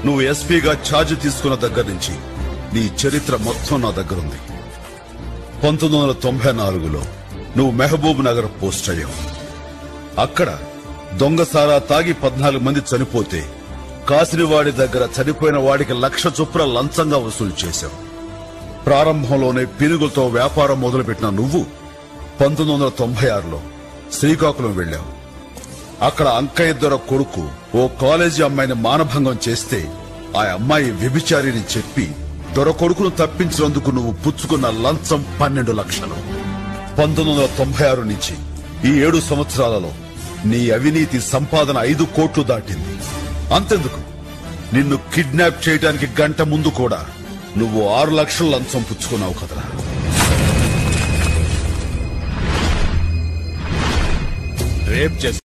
నువ్వు ఎస్పీగా ఛార్జ్ తీసుకున్న దగ్గర నుంచి నీ చరిత్ర మొత్తం నా దగ్గరుంది. 1994లో నువ్వు మహబూబ్ నగర్ పోస్ట్ అయ్యావు. అక్కడ దొంగసారా తాగి 14 మంది చనిపోతే కాసినవాడి దగ్గర చనిపోయిన వాడికి 1,00,000 చొప్పున లంచంగా వసూలు చేశావు. ప్రారంభంలోనే పినుగులతో వ్యాపారం మొదలుపెట్టిన నువ్వు 1996లో శ్రీకాకుళం వెళ్లావు. అక్కడ అంకయ్య దొర కొడుకు ఓ కాలేజీ అమ్మాయిని మానభంగం చేస్తే ఆ అమ్మాయి వ్యభిచారిని చెప్పి దొర కొడుకును తప్పించినందుకు నువ్వు పుచ్చుకున్న లంచం 12 లక్షలు. 1996 నుంచి ఈ 7 సంవత్సరాలలో నీ అవినీతి సంపాదన 5 కోట్లు దాటింది. అంతెందుకు, నిన్ను కిడ్నాప్ చేయడానికి గంట ముందు కూడా నువ్వు 6 లక్షల లంచం పుచ్చుకున్నావు కదరా. రేప్ చేసి